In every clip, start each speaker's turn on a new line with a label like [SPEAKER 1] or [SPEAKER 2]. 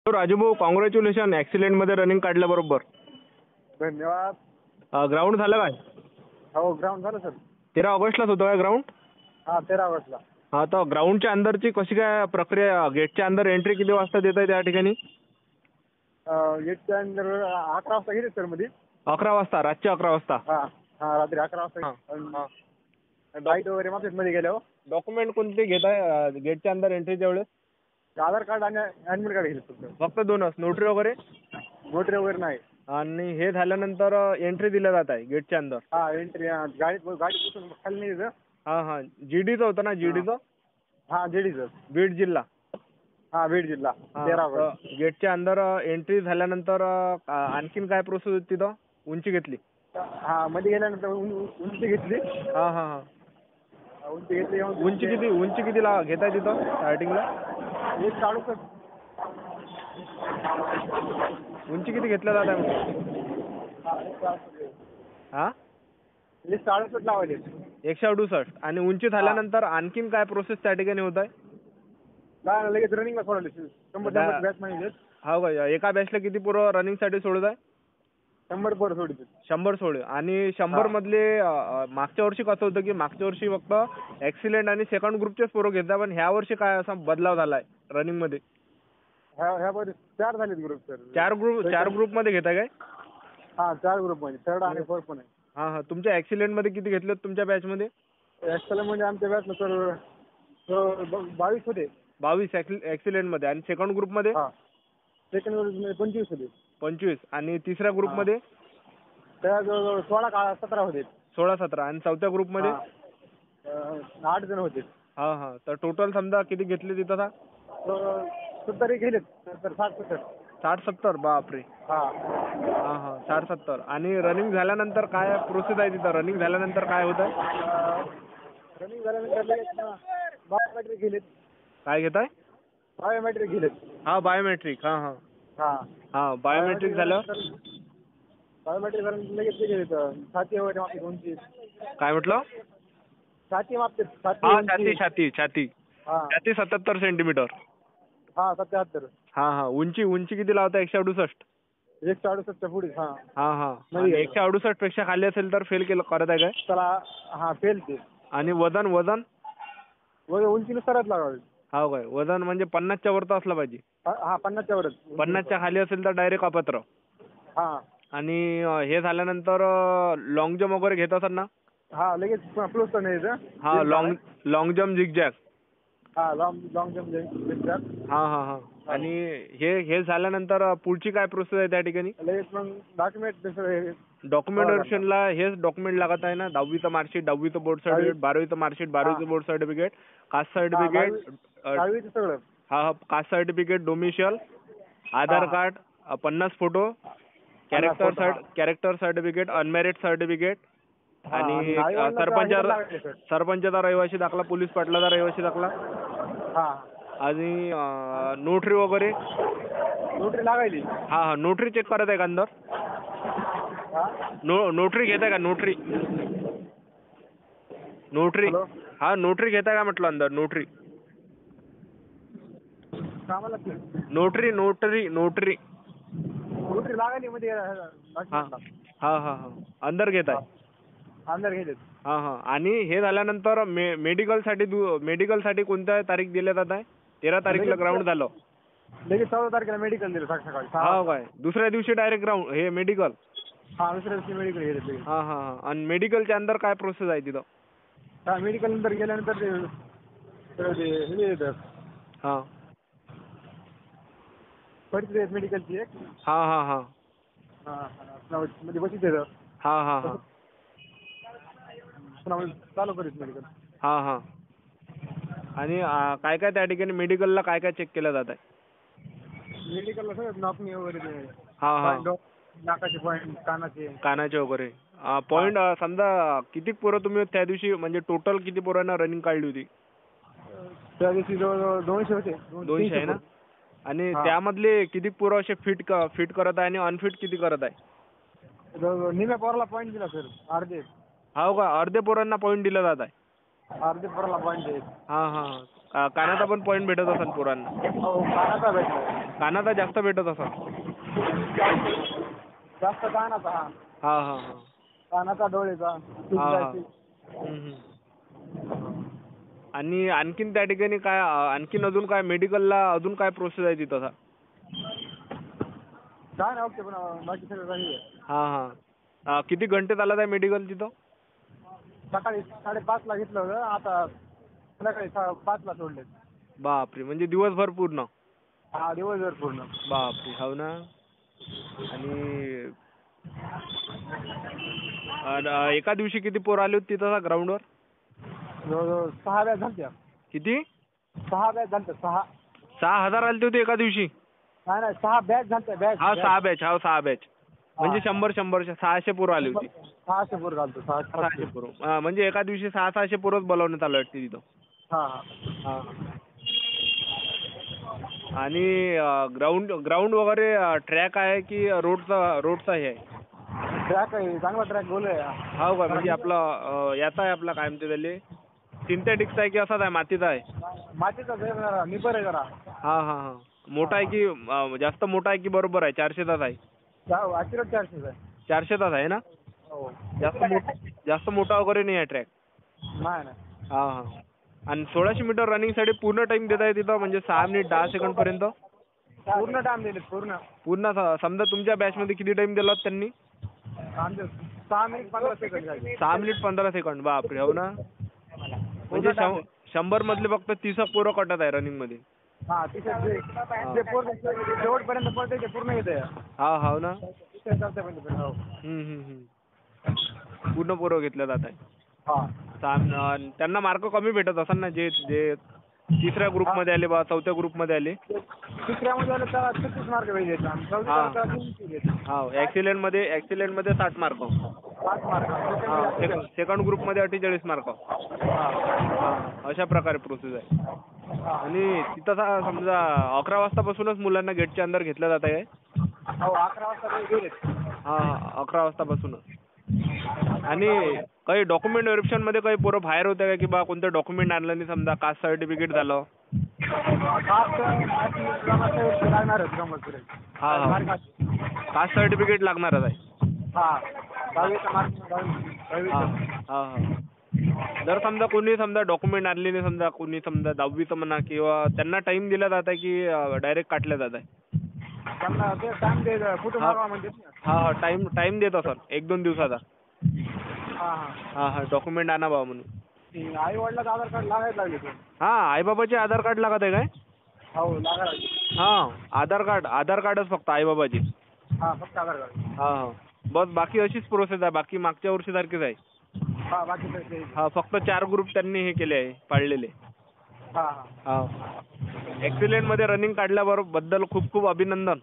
[SPEAKER 1] तो राजू भाऊ, congratulation, ॲक्सिलेंटमध्ये running काढल्याबरोबर.
[SPEAKER 2] धन्यवाद.
[SPEAKER 1] ग्राउंड झालं काय?
[SPEAKER 2] हो, ग्राउंड झालं सर.
[SPEAKER 1] 13 ऑगस्टलाच होतं काय ग्राउंड?
[SPEAKER 2] हां, 13 ऑगस्टला.
[SPEAKER 1] हा, तर ग्राउंडच्या अंदरची कशी काय प्रक्रिया? गेटच्या अंदर एंट्री किती वाजता देत आहे त्या ठिकाणी?
[SPEAKER 2] गेटच्या अंदर 11 वाजता गेले सर मध्ये.
[SPEAKER 1] 11 वाजता, रातच्या 11 वाजता.
[SPEAKER 2] हां हां, रात्री 11 वाजता.
[SPEAKER 1] हां.
[SPEAKER 2] लाईट वगैरे मागतात मध्ये गेल्यावर.
[SPEAKER 1] डॉक्युमेंट कोणते घेत आहे गेटच्या अंदर एंट्रीच्या वेळेस?
[SPEAKER 2] आधार कार्ड आणि ॲडमिट कार्ड घेतलं फक्त.
[SPEAKER 1] फक्त दोनच, नोटरी वगैरे?
[SPEAKER 2] नोटरी वगैरे नाही.
[SPEAKER 1] आणि हे झाल्यानंतर एंट्री दिल्या जात आहे गेटच्या अंदर?
[SPEAKER 2] हां, एंट्री गाडीपासून खाली नाही येतं.
[SPEAKER 1] हां. जीडीचं होतं ना, जीडीचं?
[SPEAKER 2] हां, जेडीचं.
[SPEAKER 1] बीड जिल्हा.
[SPEAKER 2] हां, बीड जिल्हा. 13 ऑगस्ट.
[SPEAKER 1] गेटच्या अंदर एंट्री झाल्यानंतर आणखीन काय प्रोसेस होती तिथं? उंची घेतली?
[SPEAKER 2] हां, मध्ये गेल्यानंतर उंची घेतली.
[SPEAKER 1] हां.
[SPEAKER 2] उंची घेतली.
[SPEAKER 1] उंची किती घेताय तिथं स्टार्टिंगला?
[SPEAKER 2] एक काढू सर.
[SPEAKER 1] उंची किती घेतल्या जात आहे म्हणजे? हां,
[SPEAKER 2] लिस्ट 68 लावायचे.
[SPEAKER 1] 168. आणि उंची झाल्यानंतर आणखीन काय प्रोसेस त्या ठिकाणी होत आहे?
[SPEAKER 2] काय लगेच रनिंगला सोडले 100 बॅच म्हणजे.
[SPEAKER 1] हो का? एका बॅचला किती पोरं रनिंगसाठी सोडत आहे?
[SPEAKER 2] 100 पोरं सोडले.
[SPEAKER 1] 100 सोडले. आणि 100 मधले मागच्या वर्षी कसं होतं की मागच्या वर्षी फक्त ॲक्सिलेंट आणि सेकंड ग्रुपचेच पोरं घेतात, पण ह्या वर्षी काय असा बदलाव झाला आहे रनिंगमध्ये?
[SPEAKER 2] ह्या वर 4 झालेत ग्रुप सर.
[SPEAKER 1] 4 ग्रुपमध्ये घेताय काय?
[SPEAKER 2] हां, 4 ग्रुप मध्ये 3rd आणि 4th पण आहे.
[SPEAKER 1] हां. तुमच्या ॲक्सिलेंटमध्ये किती घेतलेत तुमच्या बॅचमध्ये?
[SPEAKER 2] ॲक्सिलेंट म्हणजे आमच्या बॅचला सर 22 होते.
[SPEAKER 1] 22 ॲक्सिलेंटमध्ये. आणि सेकंड ग्रुपमध्ये?
[SPEAKER 2] हां, सेकंड मध्ये 25 होते.
[SPEAKER 1] 25. आणि तिसऱ्या ग्रुपमध्ये?
[SPEAKER 2] त्या जवळजवळ 17 होते.
[SPEAKER 1] 16-17. आणि चौथ्या ग्रुपमध्ये?
[SPEAKER 2] 8 जण होते.
[SPEAKER 1] हां. तर टोटल समजा किती घेतले तिथं?
[SPEAKER 2] 70 गेलेत सर. 60-70.
[SPEAKER 1] 60-70. बापरे. हां. 60-70. आणि रनिंग झाल्यानंतर काय प्रोसेस आहे तिथं? रनिंग झाल्यानंतर काय होत आहे?
[SPEAKER 2] रनिंग झाल्यानंतर बायोमेट्रिक गेलेत.
[SPEAKER 1] काय घेताय?
[SPEAKER 2] बायोमेट्रिक गेलेत.
[SPEAKER 1] हां, बायोमेट्रिक. हां. बायोमेट्रिक झालं?
[SPEAKER 2] बायोमेट्रिक झाल्यानंतर लगेच ते गेलेत. छाती वगैरे मापते 2
[SPEAKER 1] काय म्हटलं?
[SPEAKER 2] छाती मापते.
[SPEAKER 1] छाती.
[SPEAKER 2] हां.
[SPEAKER 1] 77 सेंटीमीटर.
[SPEAKER 2] हां, 77.
[SPEAKER 1] हां. उंची किती लावता? 168?
[SPEAKER 2] 168च्या पुढे.
[SPEAKER 1] हां. 168 पेक्षा खाली असेल तर फेल करत आहे काय?
[SPEAKER 2] त्याला हां, फेल ते.
[SPEAKER 1] आणि वजन?
[SPEAKER 2] उंचीनुसारच लागावे.
[SPEAKER 1] हो काय? वजन म्हणजे 50च्या वरती असलं पाहिजे?
[SPEAKER 2] हां, 50च्या वरच.
[SPEAKER 1] 50च्या खाली असेल तर डायरेक्ट अपात्र.
[SPEAKER 2] हां.
[SPEAKER 1] आणि हे झाल्यानंतर लॉंग जम्प वगैरे घेत असाल ना?
[SPEAKER 2] हां, लगेच प्लस तर नाही.
[SPEAKER 1] हां, लॉंग जम्प, झिगझॅग.
[SPEAKER 2] हां, लॉंग जम्प.
[SPEAKER 1] हां. आणि हे झाल्यानंतर पुढची काय प्रोसेस आहे त्या ठिकाणी?
[SPEAKER 2] लगेच मग
[SPEAKER 1] डॉक्युमेंटेशनला हेच डॉक्युमेंट लागत आहे ना? 10वीचं मार्कशीट, 10वीचं बोर्ड सर्टिफिकेट, 12वीचं मार्कशीट, 12वीचं बोर्ड सर्टिफिकेट, कास्ट सर्टिफिकेट.
[SPEAKER 2] 10वीचं सगळं.
[SPEAKER 1] हां. Caste certificate, domicile, Aadhaar card, 50 photo, character certificate, unmarried certificate, आणि सरपंचाचा रहिवासी दाखला, पोलीस पाटलाचा रहिवासी दाखला. आणि नोटरी वगैरे?
[SPEAKER 2] नोटरी लागायली.
[SPEAKER 1] हां. नोटरी चेक करत आहे का अंदर? नोटरी घेताय का? नोटरी. हां, नोटरी घेताय का म्हटलं अंदर? नोटरी
[SPEAKER 2] लागायली मध्ये.
[SPEAKER 1] हां. अंदर घेताय?
[SPEAKER 2] अंदर घेतात.
[SPEAKER 1] हां. आणि हे झाल्यानंतर मेडिकलसाठी कोणत्या तारीख दिल्या जात आहे? 13 तारीखला ग्राउंड झालं.
[SPEAKER 2] लगेच 14 तारखेला मेडिकल दिलं सकाळी.
[SPEAKER 1] हो काय? दुसऱ्या दिवशी डायरेक्ट ग्राउंड हे मेडिकल?
[SPEAKER 2] हां, दुसऱ्या दिवशी मेडिकल घेतलं.
[SPEAKER 1] हां. आणि मेडिकलच्या अंदर काय प्रोसेस आहे तिथं?
[SPEAKER 2] हां, मेडिकल नंतर गेल्यानंतर हे येतं.
[SPEAKER 1] हां.
[SPEAKER 2] परिस्थिती आहे मेडिकलची एक.
[SPEAKER 1] हां.
[SPEAKER 2] मध्ये बशीत येतं.
[SPEAKER 1] हां.
[SPEAKER 2] चालू करीत मेडिकल.
[SPEAKER 1] हां. आणि काय त्या ठिकाणी मेडिकलला काय चेक केलं जात आहे?
[SPEAKER 2] मेडिकलला सगळं नापणी वगैरे.
[SPEAKER 1] हां.
[SPEAKER 2] नाकाचे पॉईंट,
[SPEAKER 1] कानाचे वगैरे पॉईंट. समजा किती पोरं तुम्ही त्या दिवशी, म्हणजे टोटल किती पोरांना रनिंग काढली होती?
[SPEAKER 2] त्या दिवशी जवळजवळ 200 होते.
[SPEAKER 1] 200 आहे ना? आणि त्यामधले किती पोरं असे फिट करत आहे आणि अनफिट किती करत आहे?
[SPEAKER 2] निम्या पोराला पॉईंट दिला सर. अर्धे.
[SPEAKER 1] हो का? अर्धे पोरांना पॉईंट दिला जात आहे?
[SPEAKER 2] अर्धे पोराला पॉईंट आहे.
[SPEAKER 1] हां. कानाचा पण पॉईंट भेटत असेल पोरांना.
[SPEAKER 2] हो कानाचा भेटला.
[SPEAKER 1] कानाचा जास्त भेटत असेल.
[SPEAKER 2] जास्त कानाचा हा.
[SPEAKER 1] हा हा हा.
[SPEAKER 2] कानाचा डोळेचा.
[SPEAKER 1] हा हा. आणि आणखीन त्या ठिकाणी काय आणखीन अजून काय मेडिकलला अजून काय प्रोसेस आहे तिथं?
[SPEAKER 2] काय नाही ओके पण बाकी सगळं काही आहे.
[SPEAKER 1] हा हा. किती घंटे चालत आहे मेडिकल तिथं?
[SPEAKER 2] सकाळी 5:30ला घेतलं होतं, आता संध्याकाळी 5ला सोडले.
[SPEAKER 1] बापरे, म्हणजे दिवसभर पूर्ण?
[SPEAKER 2] हा दिवसभर पूर्ण.
[SPEAKER 1] बापरे, हो ना. आणि एका दिवशी किती पोरं आले होते तिथं ग्राउंडवर?
[SPEAKER 2] जवळजवळ 6 बॅच झालत्या.
[SPEAKER 1] किती?
[SPEAKER 2] 6 बॅच झालत्या.
[SPEAKER 1] 6,000 आले होते एका दिवशी?
[SPEAKER 2] नाही 6 बॅच झालत्या. बॅच
[SPEAKER 1] हा 6 बॅच. हा 6 बॅच. म्हणजे 100 600 पोरं आली होती.
[SPEAKER 2] 600 पोरं घालतो.
[SPEAKER 1] 600 पोरं. म्हणजे एका दिवशी 600 पोरंच बोलावण्यात आलं वाटते तिथं.
[SPEAKER 2] हा
[SPEAKER 1] हा. आणि ग्राउंड वगैरे ट्रॅक आहे की रोडचा हे आहे?
[SPEAKER 2] ट्रॅक आहे, चांगला ट्रॅक गोल आहे.
[SPEAKER 1] हो का, म्हणजे आपलं याचा आहे आपला काय म्हणते त्याले सिंथेटिक्स आहे की असाच आहे मातीचा आहे?
[SPEAKER 2] मातीचा जरा निबर आहे जरा.
[SPEAKER 1] हा हा हा. मोठा आहे की जास्त मोठा आहे की बरोबर आहे? 400 आहे?
[SPEAKER 2] ॲक्युरेट 400 आहे.
[SPEAKER 1] 400 आहे ना?
[SPEAKER 2] हो.
[SPEAKER 1] जास्त मोठा वगैरे नाही आहे ट्रॅक?
[SPEAKER 2] नाही नाही.
[SPEAKER 1] हा हा. आणि 1600 मीटर रनिंगसाठी पूर्ण टाइम देत आहे तिथं, म्हणजे 6 मिनिट 10 सेकंड पर्यंत?
[SPEAKER 2] पूर्ण टाइम दिले पूर्ण.
[SPEAKER 1] समजा तुमच्या बॅचमध्ये किती टाइम दिला त्यांनी?
[SPEAKER 2] आमचे 6 मिनिट 15 सेकंड झाले.
[SPEAKER 1] 6 मिनिट 15 सेकंड. बापरे, हो ना. म्हणजे 100 मधले फक्त 30 पोरं कटत आहे रनिंग मध्ये?
[SPEAKER 2] हा जे पूर्ण शेवटपर्यंत पळते ते पूर्ण येते.
[SPEAKER 1] हा हो ना.
[SPEAKER 2] हो.
[SPEAKER 1] पूर्ण पोरं घेतल्या जात आहे.
[SPEAKER 2] हा.
[SPEAKER 1] त्यांना मार्क कमी भेटत असेल ना, जे तिसऱ्या ग्रुपमध्ये आले बा, चौथ्या ग्रुपमध्ये आले?
[SPEAKER 2] तिसऱ्यामध्ये आलं तर 36 मार्क भेटले.
[SPEAKER 1] हा. ऍक्सिलेंट मध्ये 60 मार्क.
[SPEAKER 2] 5 मार्क.
[SPEAKER 1] सेकंड ग्रुपमध्ये 48 मार्क. अशा प्रकारे प्रोसेस आहे. आणि तिथं समजा 11 वाजतापासूनच मुलांना गेटच्या अंदर घेतलं जात आहे?
[SPEAKER 2] हो 11 वाजता गेले.
[SPEAKER 1] हा 11 वाजतापासूनच. आणि काही डॉक्युमेंट व्हेरिफिकेशन मध्ये काही पोरं बाहेर होते का, की बा कोणतं डॉक्युमेंट आणलं नाही, समजा कास्ट सर्टिफिकेट झालं? हा. कास्ट सर्टिफिकेट लागणारच आहे?
[SPEAKER 2] हा.
[SPEAKER 1] जर समजा कोणी डॉक्युमेंट आणले नाही, समजा कोणी 10वीचं म्हणा, किंवा त्यांना टाइम दिला जात आहे की डायरेक्ट काटल्या जात आहे? हा टाइम देत असेल 1-2 दिवसाचा? हा डॉक्युमेंट आणा बा म्हणून.
[SPEAKER 2] आई वडिलांचं आधार कार्ड लागायला लागले.
[SPEAKER 1] हा आई बाबाचे आधार कार्ड लागत आहे काय?
[SPEAKER 2] हो लागायला.
[SPEAKER 1] हा आधार कार्डच फक्त आई बाबाचे?
[SPEAKER 2] हा फक्त आधार कार्ड.
[SPEAKER 1] हा बस, बाकी अशीच प्रोसेस आहे? बाकी मागच्या वर्षी सारखीच आहे?
[SPEAKER 2] हा बाकी
[SPEAKER 1] हा फक्त 4 ग्रुप त्यांनी हे केले आहे, पाळलेले? हा. ऍक्सिलेंट मध्ये रनिंग काढल्याबद्दल खूप खूप अभिनंदन.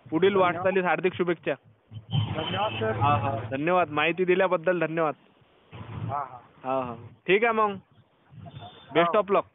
[SPEAKER 1] पुढील वाटचालीस हार्दिक शुभेच्छा.
[SPEAKER 2] धन्यवाद सर.
[SPEAKER 1] हा धन्यवाद. माहिती दिल्याबद्दल धन्यवाद.
[SPEAKER 2] हा.
[SPEAKER 1] ठीक आहे मग. Best of luck.